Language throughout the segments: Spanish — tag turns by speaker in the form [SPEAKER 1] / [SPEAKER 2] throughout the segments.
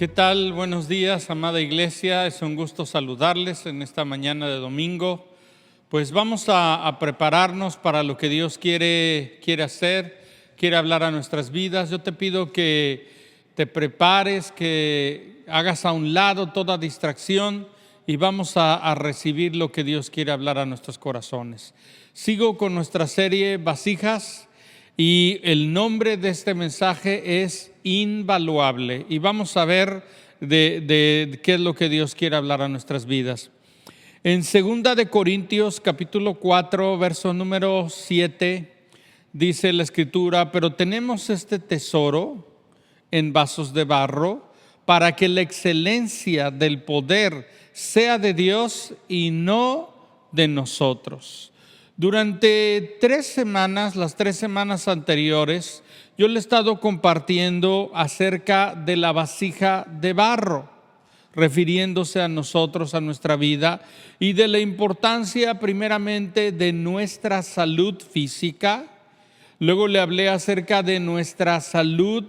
[SPEAKER 1] ¿Qué tal? Buenos días, amada iglesia. Es un gusto saludarles en esta mañana de domingo. Pues vamos a prepararnos para lo que Dios quiere hacer, quiere hablar a nuestras vidas. Yo te pido que te prepares, que hagas a un lado toda distracción y vamos a recibir lo que Dios quiere hablar a nuestros corazones. Sigo con nuestra serie Vasijas y el nombre de este mensaje es Invaluable, y vamos a ver de qué es lo que Dios quiere hablar a nuestras vidas. En 2 de Corintios capítulo 4 verso número 7 dice la escritura: pero tenemos este tesoro en vasos de barro, para que la excelencia del poder sea de Dios y no de nosotros. Durante 3 semanas, las 3 semanas anteriores, yo le he estado compartiendo acerca de la vasija de barro, refiriéndose a nosotros, a nuestra vida, y de la importancia primeramente de nuestra salud física. Luego le hablé acerca de nuestra salud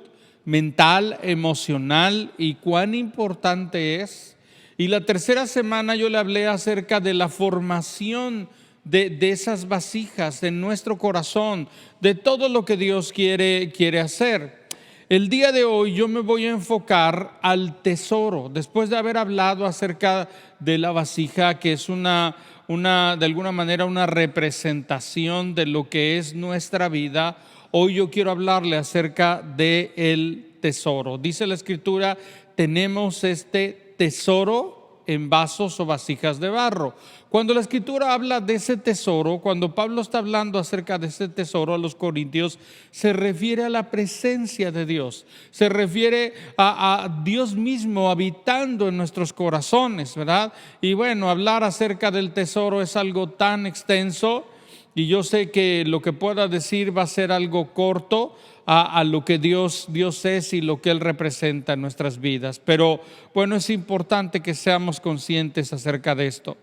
[SPEAKER 1] mental, emocional y cuán importante es. Y la tercera semana yo le hablé acerca de la formación de esas vasijas, de nuestro corazón, de todo lo que Dios quiere hacer. El día de hoy yo me voy a enfocar al tesoro. Después de haber hablado acerca de la vasija, que es de alguna manera una representación de lo que es nuestra vida, hoy yo quiero hablarle acerca del tesoro. Dice la escritura: tenemos este tesoro en vasos o vasijas de barro. Cuando la escritura habla de ese tesoro, cuando Pablo está hablando acerca de ese tesoro a los corintios, se refiere a la presencia de Dios, se refiere a Dios mismo habitando en nuestros corazones, ¿verdad? Y bueno, hablar acerca del tesoro es algo tan extenso, y yo sé que lo que pueda decir va a ser algo corto a lo que Dios es y lo que Él representa en nuestras vidas. Pero bueno, es importante que seamos conscientes acerca de esto.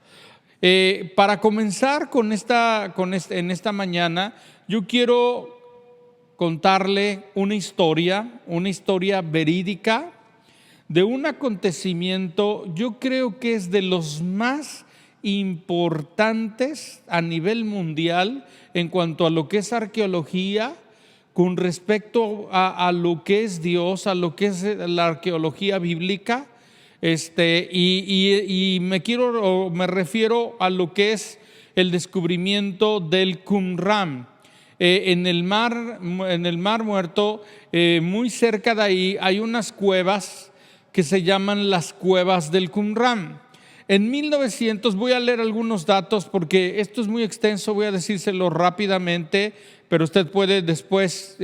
[SPEAKER 1] Para comenzar en esta mañana, yo quiero contarle una historia verídica de un acontecimiento, yo creo que es de los más importantes a nivel mundial en cuanto a lo que es arqueología, con respecto a lo que es Dios, a lo que es la arqueología bíblica. Y me refiero a lo que es el descubrimiento del Qumran. En el Mar Muerto, muy cerca de ahí, hay unas cuevas que se llaman las cuevas del Qumran. En 1900, voy a leer algunos datos porque esto es muy extenso, voy a decírselo rápidamente, pero usted puede después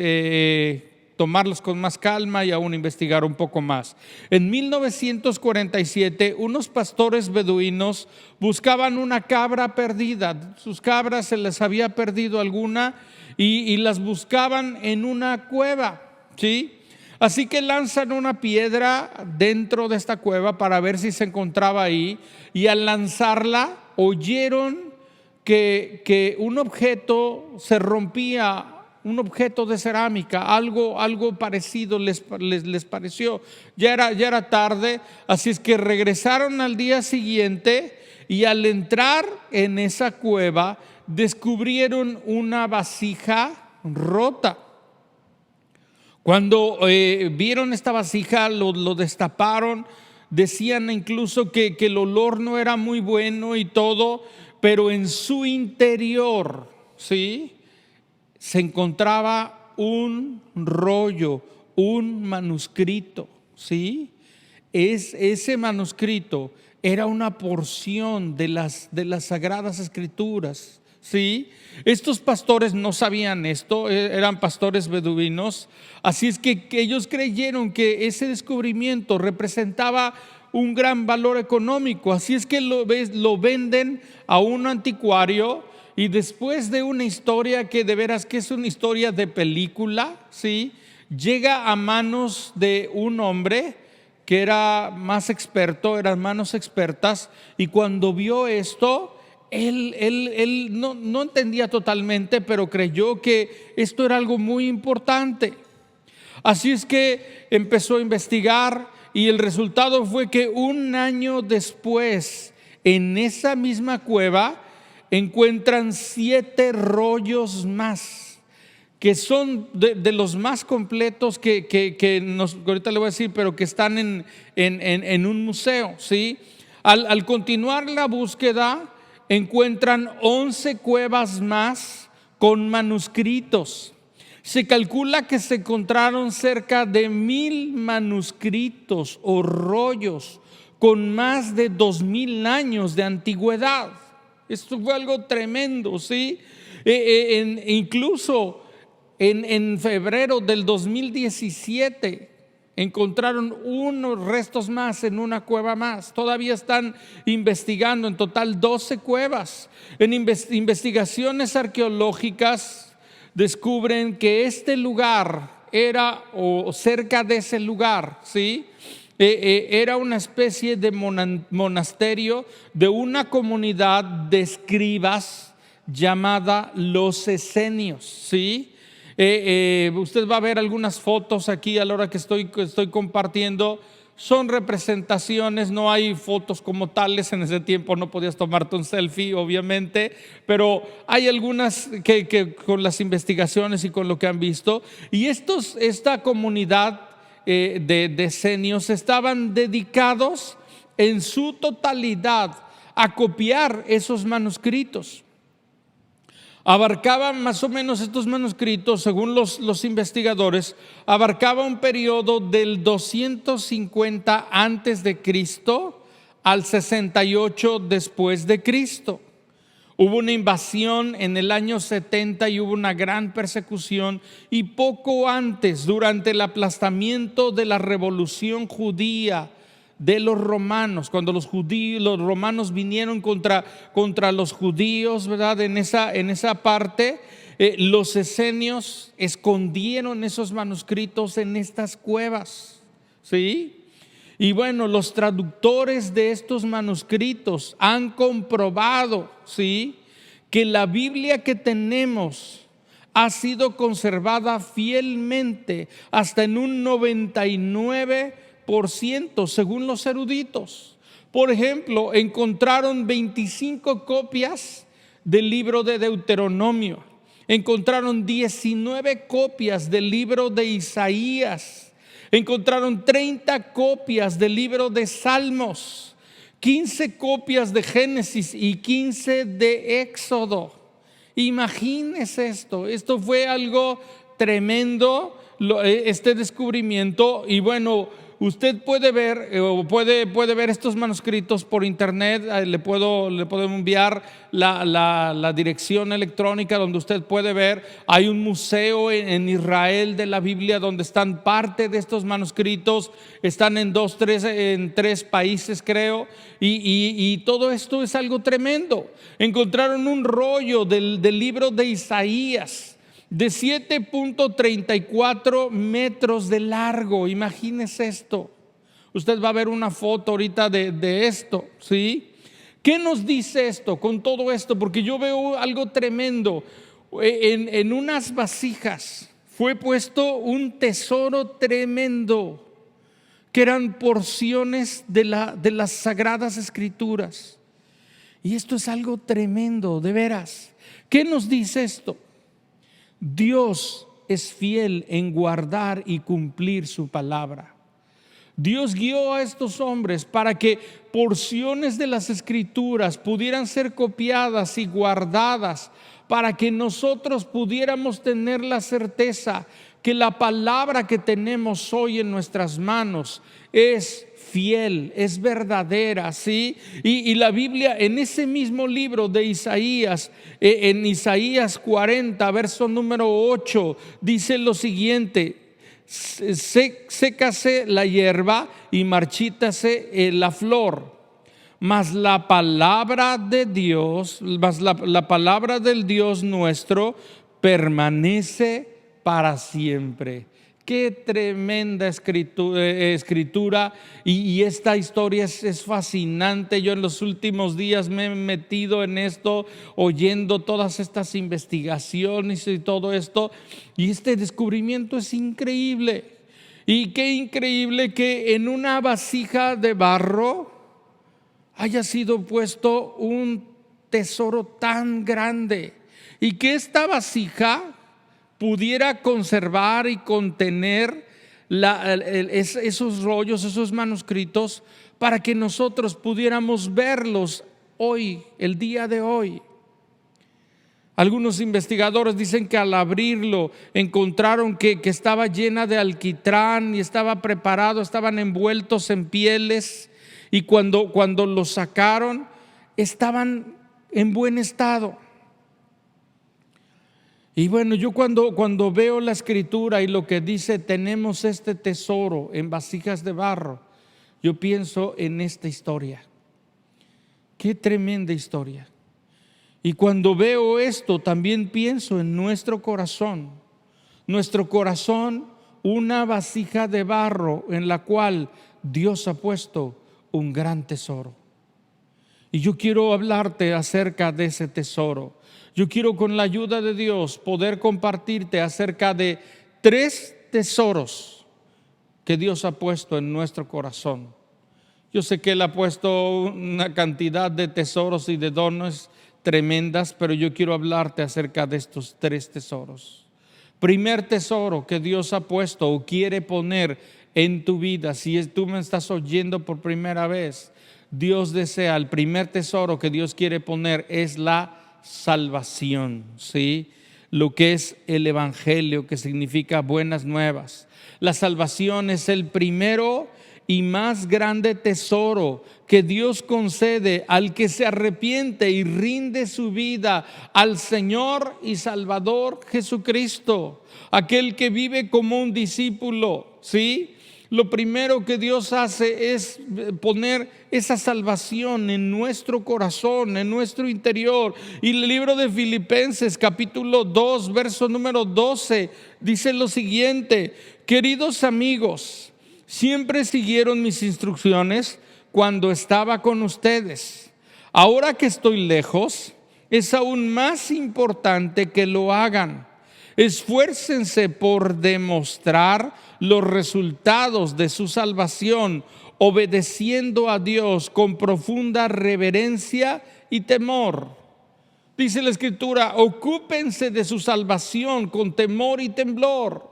[SPEAKER 1] tomarlos con más calma y aún investigar un poco más. En 1947, unos pastores beduinos buscaban una cabra perdida. Sus cabras se les había perdido alguna y las buscaban en una cueva, ¿sí? Así que lanzan una piedra dentro de esta cueva para ver si se encontraba ahí, y al lanzarla oyeron que un objeto se rompía, un objeto de cerámica, algo parecido les pareció. Ya era tarde, así es que regresaron al día siguiente y al entrar en esa cueva descubrieron una vasija rota. Cuando vieron esta vasija, lo destaparon. Decían incluso que el olor no era muy bueno y todo, pero en su interior, ¿sí?, se encontraba un rollo, un manuscrito, ¿sí? Ese manuscrito era una porción de las Sagradas Escrituras, ¿sí? Estos pastores no sabían esto, eran pastores beduinos, así es que ellos creyeron que ese descubrimiento representaba un gran valor económico, así es que lo venden a un anticuario. Y después de una historia que de veras que es una historia de película, ¿sí?, llega a manos de un hombre que era más experto, eran manos expertas, y cuando vio esto, él no entendía totalmente, pero creyó que esto era algo muy importante. Así es que empezó a investigar y el resultado fue que un año después, en esa misma cueva, encuentran 7 rollos más, que son de los más completos ahorita le voy a decir, pero que están en un museo, ¿sí? Al continuar la búsqueda, encuentran 11 cuevas más con manuscritos. Se calcula que se encontraron cerca de 1000 manuscritos o rollos con más de 2000 años de antigüedad. Esto fue algo tremendo, ¿sí? Incluso en febrero del 2017 encontraron unos restos más en una cueva más. Todavía están investigando, en total 12 cuevas. En investigaciones arqueológicas descubren que este lugar era, o cerca de ese lugar, ¿sí? Era una especie de monasterio de una comunidad de escribas llamada los esenios, ¿sí? Usted va a ver algunas fotos aquí a la hora que estoy compartiendo. Son representaciones, no hay fotos como tales. En ese tiempo no podías tomarte un selfie, obviamente, pero hay algunas que con las investigaciones y con lo que han visto. Y esta comunidad de esenios estaban dedicados en su totalidad a copiar esos manuscritos. Abarcaban más o menos estos manuscritos, según los investigadores, abarcaba un periodo del 250 antes de Cristo al 68 después de Cristo. Hubo una invasión en el año 70 y hubo una gran persecución, y poco antes, durante el aplastamiento de la revolución judía de los romanos, cuando los romanos vinieron contra los judíos, ¿verdad? En esa parte, los esenios escondieron esos manuscritos en estas cuevas, ¿sí? Y bueno, los traductores de estos manuscritos han comprobado, ¿sí?, que la Biblia que tenemos ha sido conservada fielmente hasta en un 99% según los eruditos. Por ejemplo, encontraron 25 copias del libro de Deuteronomio, encontraron 19 copias del libro de Isaías, encontraron 30 copias del libro de Salmos, 15 copias de Génesis y 15 de Éxodo. Imagínese esto fue algo tremendo, este descubrimiento. Y bueno, usted puede ver puede ver estos manuscritos por internet. Le puedo enviar la dirección electrónica donde usted puede ver. Hay un museo en Israel de la Biblia donde están parte de estos manuscritos. Están en 3 países, creo, y todo esto es algo tremendo. Encontraron un rollo del libro de Isaías de 7.34 metros de largo. Imagínese esto. Usted va a ver una foto ahorita de esto, ¿sí? ¿Qué nos dice esto con todo esto? Porque yo veo algo tremendo. En unas vasijas fue puesto un tesoro tremendo, que eran porciones de las Sagradas Escrituras. Y esto es algo tremendo, de veras. ¿Qué nos dice esto? Dios es fiel en guardar y cumplir su palabra. Dios guió a estos hombres para que porciones de las Escrituras pudieran ser copiadas y guardadas, para que nosotros pudiéramos tener la certeza que la palabra que tenemos hoy en nuestras manos es fiel, es verdadera, ¿sí? Y la Biblia, en ese mismo libro de Isaías, en Isaías 40, verso número 8, dice lo siguiente: sécase la hierba y marchítase la flor, mas la palabra de Dios, la palabra del Dios nuestro permanece para siempre. Qué tremenda escritura, y esta historia es fascinante. Yo en los últimos días me he metido en esto, oyendo todas estas investigaciones y todo esto, y este descubrimiento es increíble. Y qué increíble que en una vasija de barro haya sido puesto un tesoro tan grande y que esta vasija pudiera conservar y contener esos rollos, esos manuscritos, para que nosotros pudiéramos verlos hoy, el día de hoy. Algunos investigadores dicen que al abrirlo encontraron que estaba llena de alquitrán y estaba preparado, estaban envueltos en pieles, y cuando los sacaron estaban en buen estado. Y bueno, yo cuando veo la escritura y lo que dice, tenemos este tesoro en vasijas de barro, yo pienso en esta historia. Qué tremenda historia. Y cuando veo esto, también pienso en nuestro corazón. Nuestro corazón, una vasija de barro en la cual Dios ha puesto un gran tesoro. Y yo quiero hablarte acerca de ese tesoro. Yo quiero, con la ayuda de Dios, poder compartirte acerca de 3 tesoros que Dios ha puesto en nuestro corazón. Yo sé que Él ha puesto una cantidad de tesoros y de dones tremendas, pero yo quiero hablarte acerca de estos 3 tesoros. Primer tesoro que Dios ha puesto o quiere poner en tu vida, si tú me estás oyendo por primera vez, Dios desea, el primer tesoro que Dios quiere poner es la salvación, ¿sí? Lo que es el evangelio, que significa buenas nuevas. La salvación es el primero y más grande tesoro que Dios concede al que se arrepiente y rinde su vida al Señor y Salvador Jesucristo, aquel que vive como un discípulo, ¿sí? Lo primero que Dios hace es poner esa salvación en nuestro corazón, en nuestro interior. Y el libro de Filipenses capítulo 2, verso número 12, dice lo siguiente: queridos amigos, siempre siguieron mis instrucciones cuando estaba con ustedes. Ahora que estoy lejos, es aún más importante que lo hagan. Esfuércense por demostrar los resultados de su salvación, obedeciendo a Dios con profunda reverencia y temor. Dice la Escritura, ocúpense de su salvación con temor y temblor.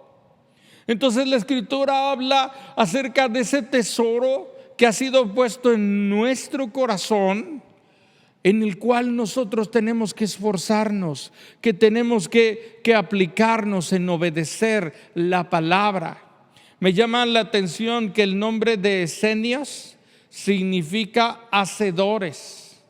[SPEAKER 1] Entonces la Escritura habla acerca de ese tesoro que ha sido puesto en nuestro corazón, en el cual nosotros tenemos que esforzarnos, que tenemos que aplicarnos en obedecer la palabra. Me llama la atención que el nombre de esenios significa hacedores.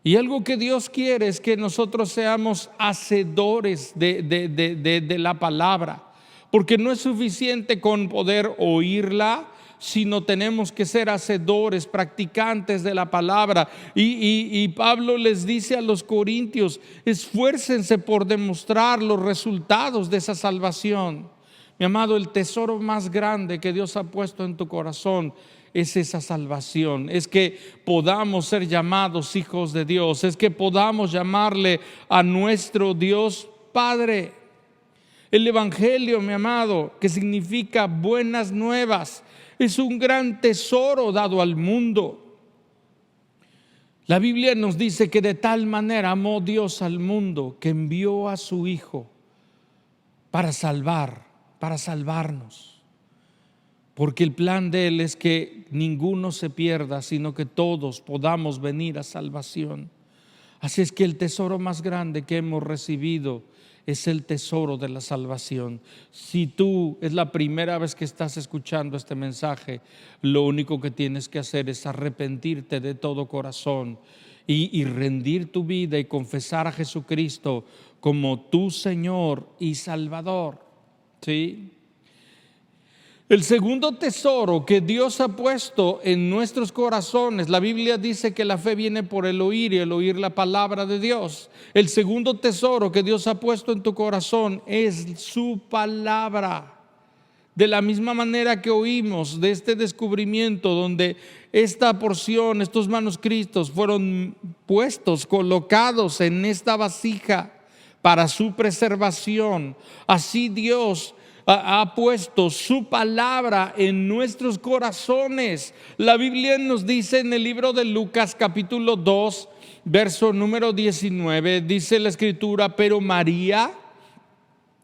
[SPEAKER 1] Y algo que Dios quiere es que nosotros seamos hacedores de la palabra, porque no es suficiente con poder oírla, sino tenemos que ser hacedores, practicantes de la palabra. Y Pablo les dice a los corintios, esfuércense por demostrar los resultados de esa salvación. Mi amado, el tesoro más grande que Dios ha puesto en tu corazón es esa salvación, es que podamos ser llamados hijos de Dios, es que podamos llamarle a nuestro Dios Padre. El evangelio, mi amado, que significa buenas nuevas, es un gran tesoro dado al mundo. La Biblia nos dice que de tal manera amó Dios al mundo que envió a su Hijo para salvarnos. Porque el plan de Él es que ninguno se pierda, sino que todos podamos venir a salvación. Así es que el tesoro más grande que hemos recibido es el tesoro de la salvación. Si tú es la primera vez que estás escuchando este mensaje, lo único que tienes que hacer es arrepentirte de todo corazón y rendir tu vida y confesar a Jesucristo como tu Señor y Salvador, ¿sí? El segundo tesoro que Dios ha puesto en nuestros corazones, la Biblia dice que la fe viene por el oír y el oír la palabra de Dios. El segundo tesoro que Dios ha puesto en tu corazón es su palabra. De la misma manera que oímos de este descubrimiento donde esta porción, estos manuscritos fueron puestos, colocados en esta vasija para su preservación, así Dios ha puesto su palabra en nuestros corazones. La Biblia nos dice en el libro de Lucas capítulo 2, verso número 19, dice la Escritura: pero María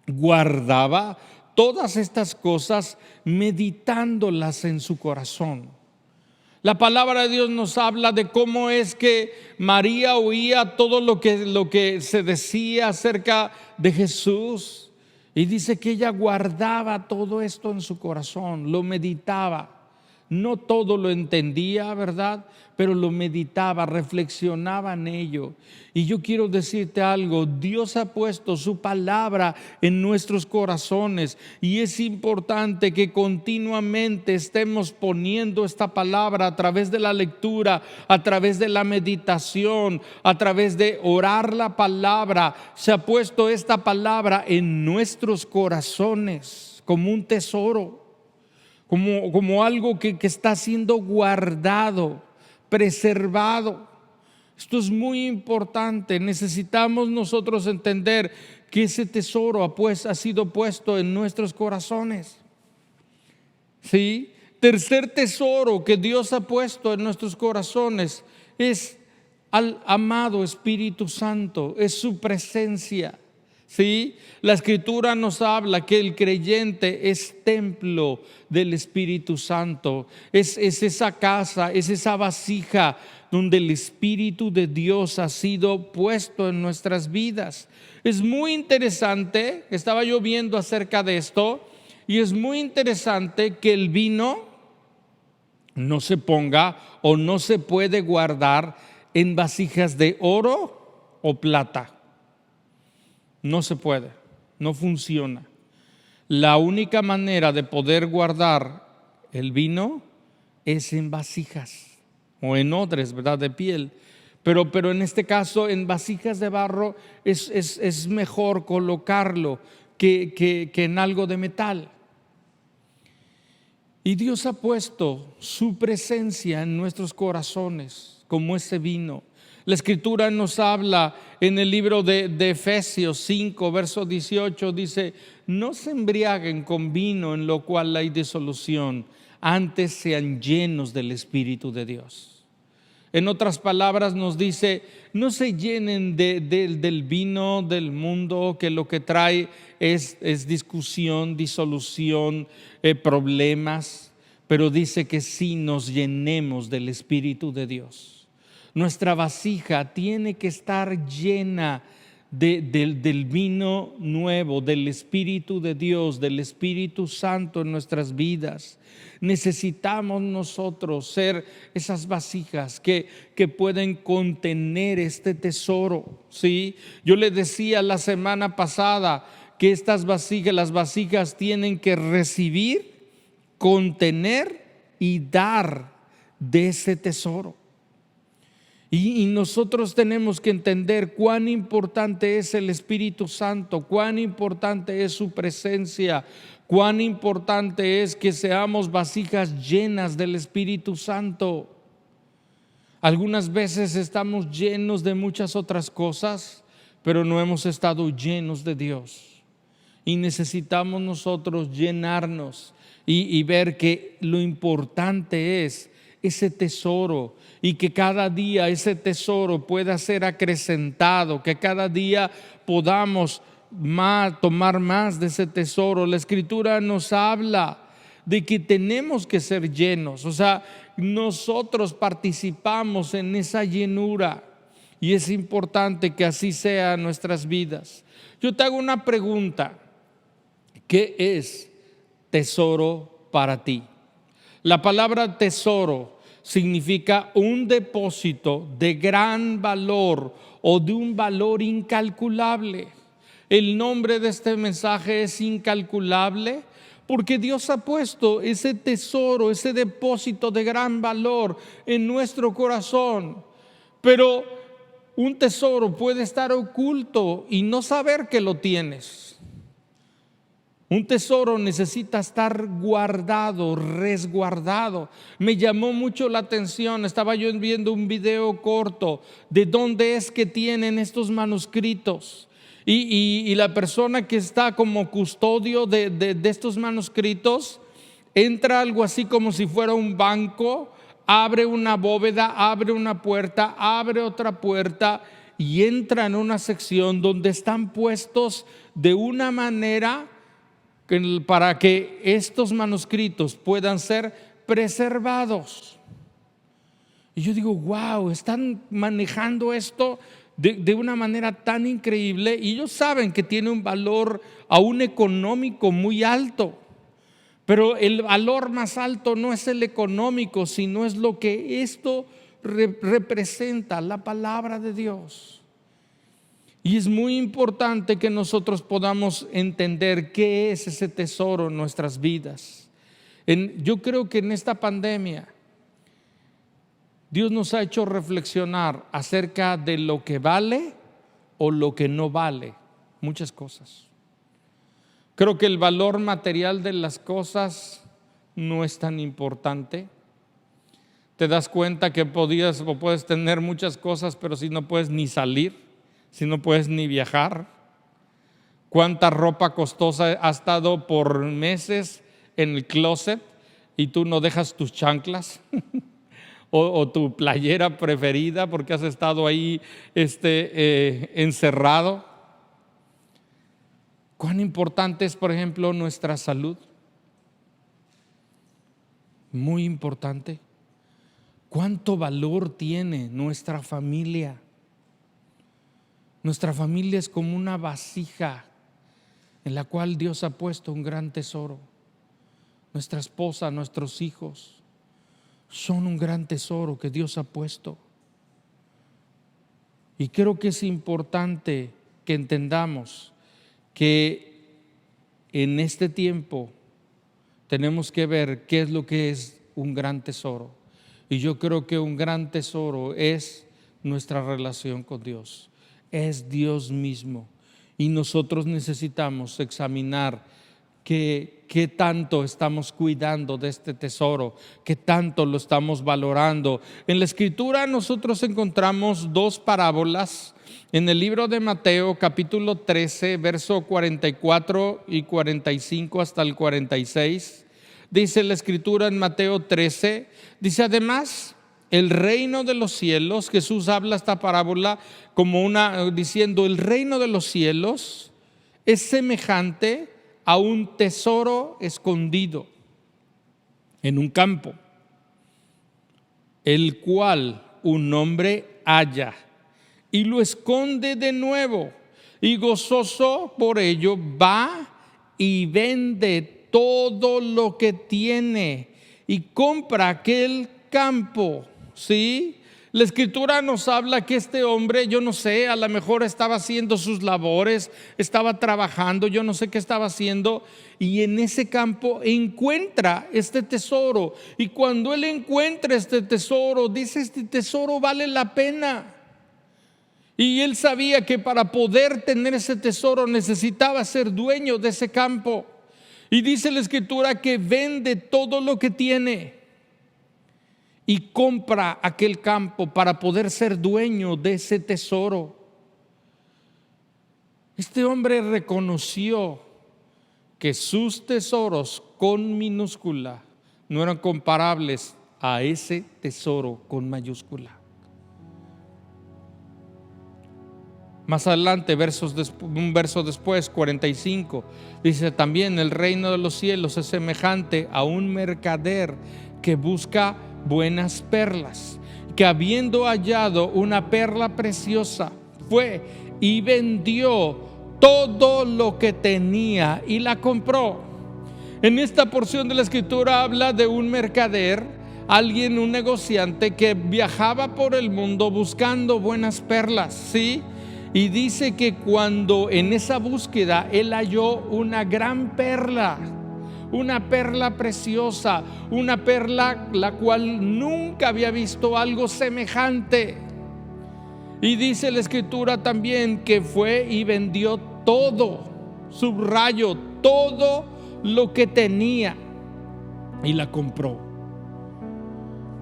[SPEAKER 1] guardaba todas estas cosas, meditándolas en su corazón. La palabra de Dios nos habla de cómo es que María oía todo lo que se decía acerca de Jesús. Y dice que ella guardaba todo esto en su corazón, lo meditaba. No todo lo entendía, ¿verdad? Pero lo meditaba, reflexionaba en ello. Y yo quiero decirte algo: Dios ha puesto su palabra en nuestros corazones, y es importante que continuamente estemos poniendo esta palabra a través de la lectura, a través de la meditación, a través de orar la palabra. Se ha puesto esta palabra en nuestros corazones como un tesoro, como algo que está siendo guardado, preservado. Esto es muy importante. Necesitamos nosotros entender que ese tesoro ha sido puesto en nuestros corazones. ¿Sí? Tercer tesoro que Dios ha puesto en nuestros corazones es al amado Espíritu Santo, es su presencia. ¿Sí? La Escritura nos habla que el creyente es templo del Espíritu Santo. Es esa casa, es esa vasija donde el Espíritu de Dios ha sido puesto en nuestras vidas. Es muy interesante, estaba yo viendo acerca de esto, y es muy interesante que el vino no se ponga o no se puede guardar en vasijas de oro o plata. No se puede, no funciona. La única manera de poder guardar el vino es en vasijas o en odres, ¿verdad?, de piel. Pero en este caso, en vasijas de barro es mejor colocarlo que en algo de metal. Y Dios ha puesto su presencia en nuestros corazones como ese vino. La Escritura nos habla en el libro de Efesios 5, verso 18, dice: no se embriaguen con vino en lo cual hay disolución, antes sean llenos del Espíritu de Dios. En otras palabras nos dice: no se llenen del vino del mundo, que lo que trae es discusión, disolución, problemas, pero dice que sí nos llenemos del Espíritu de Dios. Nuestra vasija tiene que estar llena del vino nuevo, del Espíritu de Dios, del Espíritu Santo en nuestras vidas. Necesitamos nosotros ser esas vasijas que pueden contener este tesoro, ¿sí? Yo le decía la semana pasada que estas vasijas, las vasijas tienen que recibir, contener y dar de ese tesoro. Y nosotros tenemos que entender cuán importante es el Espíritu Santo, cuán importante es su presencia, cuán importante es que seamos vasijas llenas del Espíritu Santo. Algunas veces estamos llenos de muchas otras cosas, pero no hemos estado llenos de Dios. Y necesitamos nosotros llenarnos y ver que lo importante es ese tesoro, y que cada día ese tesoro pueda ser acrecentado, que cada día podamos tomar más de ese tesoro. La Escritura nos habla de que tenemos que ser llenos, o sea, nosotros participamos en esa llenura, y es importante que así sea en nuestras vidas. Yo te hago una pregunta: ¿qué es tesoro para ti? La palabra tesoro significa un depósito de gran valor o de un valor incalculable. El nombre de este mensaje es incalculable porque Dios ha puesto ese tesoro, ese depósito de gran valor en nuestro corazón. Pero un tesoro puede estar oculto y no saber que lo tienes. Un tesoro necesita estar guardado, resguardado. Me llamó mucho la atención, estaba yo viendo un video corto de dónde es que tienen estos manuscritos. Y la persona que está como custodio de estos manuscritos entra algo así como si fuera un banco, abre una bóveda, abre una puerta, abre otra puerta y entra en una sección donde están puestos de una manera para que estos manuscritos puedan ser preservados. Y yo digo, wow, están manejando esto de una manera tan increíble, y ellos saben que tiene un valor aún económico muy alto. Pero el valor más alto no es el económico, sino es lo que esto representa, la palabra de Dios. Y es muy importante que nosotros podamos entender qué es ese tesoro en nuestras vidas. Yo creo que en esta pandemia Dios nos ha hecho reflexionar acerca de lo que vale o lo que no vale, muchas cosas. Creo que el valor material de las cosas no es tan importante. Te das cuenta que puedes tener muchas cosas, pero si no puedes ni salir, si no puedes ni viajar. ¿Cuánta ropa costosa ha estado por meses en el closet y tú no dejas tus chanclas? O tu playera preferida porque has estado ahí encerrado. ¿Cuán importante es, por ejemplo, nuestra salud? Muy importante. ¿Cuánto valor tiene nuestra familia? Nuestra familia es como una vasija en la cual Dios ha puesto un gran tesoro. Nuestra esposa, nuestros hijos son un gran tesoro que Dios ha puesto. Y creo que es importante que entendamos que en este tiempo tenemos que ver qué es lo que es un gran tesoro. Y yo creo que un gran tesoro es nuestra relación con Dios, es Dios mismo. Y nosotros necesitamos examinar qué tanto estamos cuidando de este tesoro, qué tanto lo estamos valorando. En la Escritura nosotros encontramos dos parábolas. En el libro de Mateo, capítulo 13, verso 44 y 45 hasta el 46, dice la Escritura en Mateo 13, dice: además, el reino de los cielos, Jesús habla esta parábola como diciendo, el reino de los cielos es semejante a un tesoro escondido en un campo, el cual un hombre halla y lo esconde de nuevo, y gozoso por ello va y vende todo lo que tiene y compra aquel campo. ¿Sí? La Escritura nos habla que este hombre, yo no sé, a lo mejor estaba haciendo sus labores, estaba trabajando, yo no sé qué estaba haciendo, y en ese campo encuentra este tesoro. Y cuando él encuentra este tesoro, dice: este tesoro vale la pena. Y él sabía que para poder tener ese tesoro necesitaba ser dueño de ese campo. Y dice la Escritura que vende todo lo que tiene y compra aquel campo para poder ser dueño de ese tesoro. Este hombre reconoció que sus tesoros con minúscula no eran comparables a ese tesoro con mayúscula. Más adelante, un verso después, 45, dice también: el reino de los cielos es semejante a un mercader que busca buenas perlas, que habiendo hallado una perla preciosa, fue y vendió todo lo que tenía y la compró. En esta porción de la Escritura habla de un mercader, un negociante que viajaba por el mundo buscando buenas perlas, ¿sí? Y dice que cuando en esa búsqueda él halló una gran perla, una perla preciosa, una perla la cual nunca había visto algo semejante. Y dice la Escritura también que fue y vendió todo, subrayo, todo lo que tenía y la compró.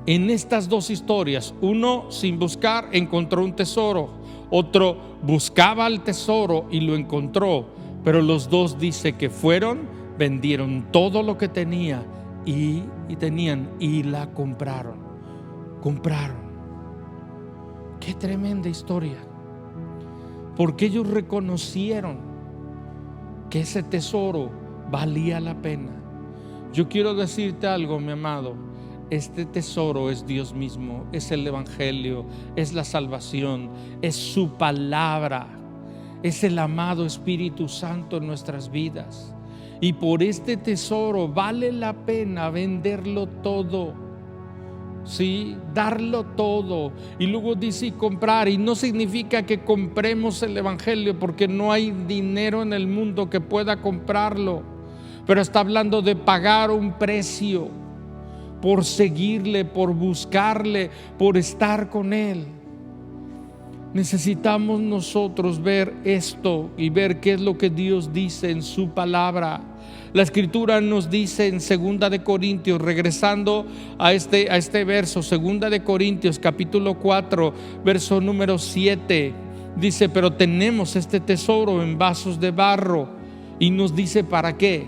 [SPEAKER 1] en estas dos historias. Uno, sin buscar, encontró un tesoro. Otro buscaba el tesoro y lo encontró. Pero los dos dice que fueron, vendieron todo lo que tenían y la compraron. Qué tremenda historia. Porque ellos reconocieron que ese tesoro valía la pena. Yo quiero decirte algo, mi amado. Este tesoro es Dios mismo, es el Evangelio, es la salvación, es su palabra, es el amado Espíritu Santo en nuestras vidas. Y por este tesoro vale la pena venderlo todo, ¿sí? Darlo todo. Y luego dice comprar, y no significa que compremos el Evangelio, porque no hay dinero en el mundo que pueda comprarlo, pero está hablando de pagar un precio por seguirle, por buscarle, por estar con Él. Necesitamos nosotros ver esto y ver qué es lo que Dios dice en su palabra. La Escritura nos dice en 2 de Corintios, regresando a este verso, 2 de Corintios capítulo 4, verso número 7, dice: pero tenemos este tesoro en vasos de barro. Y nos dice, ¿para qué?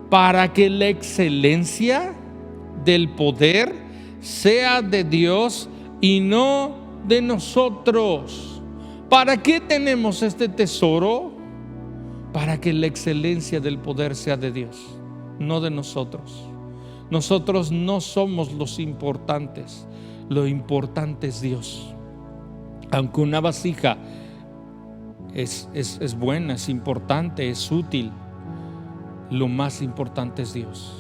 [SPEAKER 1] Para que la excelencia del poder sea de Dios y no de nosotros. ¿Para qué tenemos este tesoro? Para que la excelencia del poder sea de Dios, no de nosotros. Nosotros no somos los importantes, lo importante es Dios. Aunque una vasija es buena, es importante, es útil, lo más importante es Dios.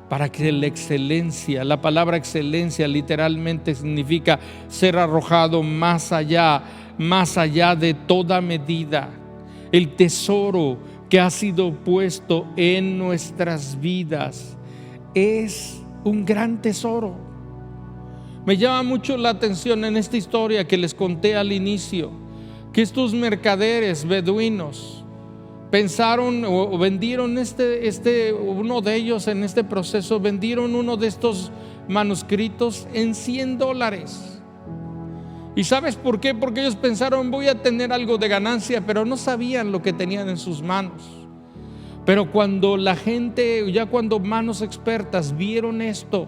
[SPEAKER 1] Para que la excelencia, la palabra excelencia literalmente significa ser arrojado más allá de toda medida. El tesoro que ha sido puesto en nuestras vidas es un gran tesoro. Me llama mucho la atención en esta historia que les conté al inicio, que estos mercaderes beduinos pensaron o vendieron uno de ellos en este proceso, vendieron uno de estos manuscritos en $100. ¿Y sabes por qué? Porque ellos pensaron, voy a tener algo de ganancia, pero no sabían lo que tenían en sus manos. Pero cuando la gente, ya cuando manos expertas vieron esto,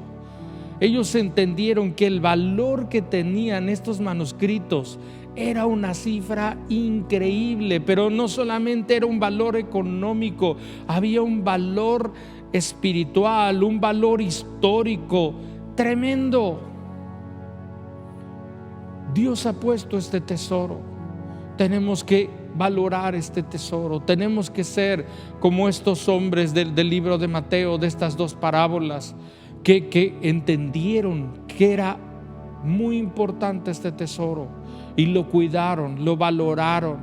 [SPEAKER 1] ellos entendieron que el valor que tenían estos manuscritos era una cifra increíble. Pero no solamente era un valor económico, había un valor espiritual, un valor histórico tremendo. Dios ha puesto este tesoro. Tenemos que valorar este tesoro. Tenemos que ser como estos hombres del libro de Mateo, de estas dos parábolas, que entendieron que era muy importante este tesoro y lo cuidaron, lo valoraron.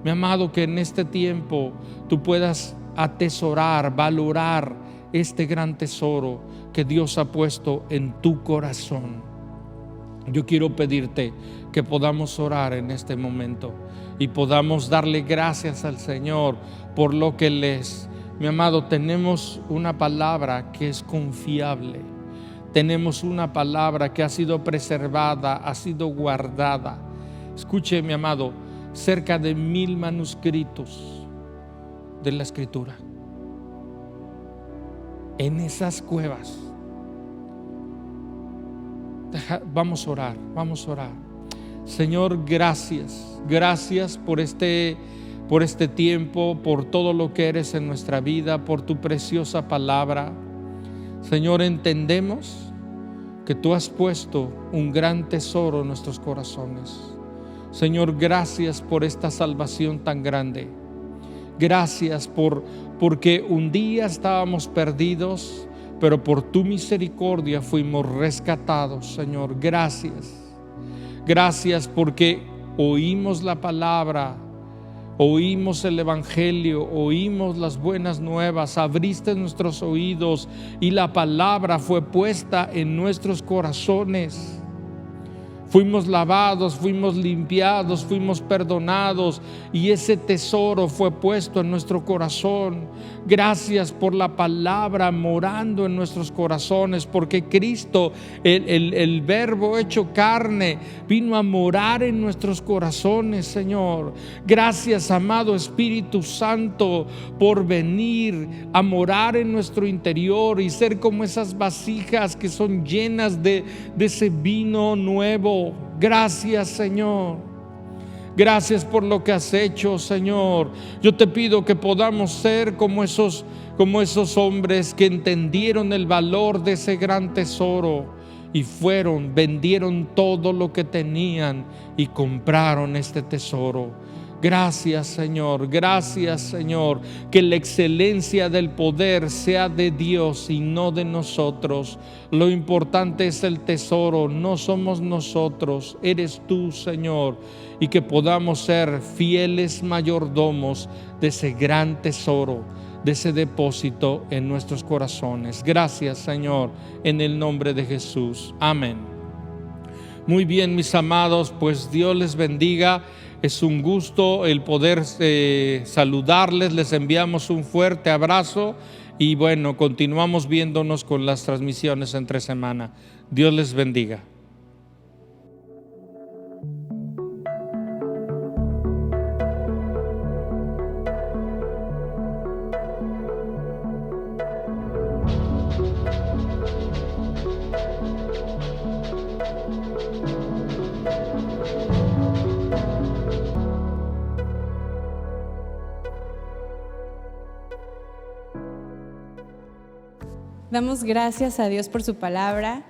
[SPEAKER 1] Mi amado, que en este tiempo tú puedas atesorar, valorar este gran tesoro que Dios ha puesto en tu corazón. Yo quiero pedirte que podamos orar en este momento y podamos darle gracias al Señor por lo que Él es. Mi amado, tenemos una palabra que es confiable. Tenemos una palabra que ha sido preservada, ha sido guardada. Escuche, mi amado, cerca de 1000 manuscritos de la Escritura en esas cuevas. Vamos a orar. Señor, gracias por este tiempo, por todo lo que eres en nuestra vida, por tu preciosa palabra. Señor, entendemos que tú has puesto un gran tesoro en nuestros corazones. Señor, gracias por esta salvación tan grande. Gracias porque un día estábamos perdidos, pero por tu misericordia fuimos rescatados. Señor, gracias porque oímos la palabra, oímos el Evangelio, oímos las buenas nuevas, abriste nuestros oídos y la palabra fue puesta en nuestros corazones. Fuimos lavados, fuimos limpiados, fuimos perdonados y ese tesoro fue puesto en nuestro corazón. Gracias por la palabra morando en nuestros corazones, porque Cristo, el Verbo hecho carne, vino a morar en nuestros corazones, Señor. Gracias, amado Espíritu Santo, por venir a morar en nuestro interior y ser como esas vasijas que son llenas de ese vino nuevo. Gracias, Señor. Gracias por lo que has hecho, Señor. Yo te pido que podamos ser como esos hombres que entendieron el valor de ese gran tesoro y vendieron todo lo que tenían y compraron este tesoro. Gracias, Señor, gracias, Señor, que la excelencia del poder sea de Dios y no de nosotros. Lo importante es el tesoro, no somos nosotros, eres tú, Señor, y que podamos ser fieles mayordomos de ese gran tesoro, de ese depósito en nuestros corazones. Gracias, Señor, en el nombre de Jesús. Amén. Muy bien, mis amados, pues Dios les bendiga. Es un gusto el poder saludarles. Les enviamos un fuerte abrazo y bueno, continuamos viéndonos con las transmisiones entre semana. Dios les bendiga.
[SPEAKER 2] Damos gracias a Dios por su palabra.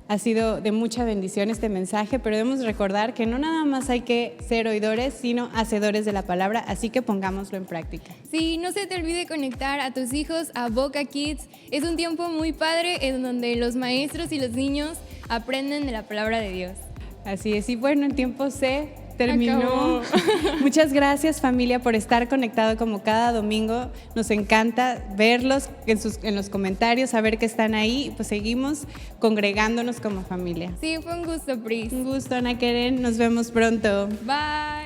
[SPEAKER 2] Ha sido de mucha bendición este mensaje, pero debemos recordar que no nada más hay que ser oidores, sino hacedores de la palabra, así que pongámoslo en práctica.
[SPEAKER 3] Sí, no se te olvide conectar a tus hijos a Boca Kids. Es un tiempo muy padre en donde los maestros y los niños aprenden de la palabra de Dios.
[SPEAKER 2] Así es, y bueno, el tiempo se terminó.
[SPEAKER 3] Acabó.
[SPEAKER 2] Muchas gracias, familia, por estar conectado como cada domingo. Nos encanta verlos en los comentarios, saber que están ahí. Pues seguimos congregándonos como familia.
[SPEAKER 3] Sí, fue un gusto, Pris.
[SPEAKER 2] Un gusto, Ana Keren. Nos vemos pronto.
[SPEAKER 3] Bye.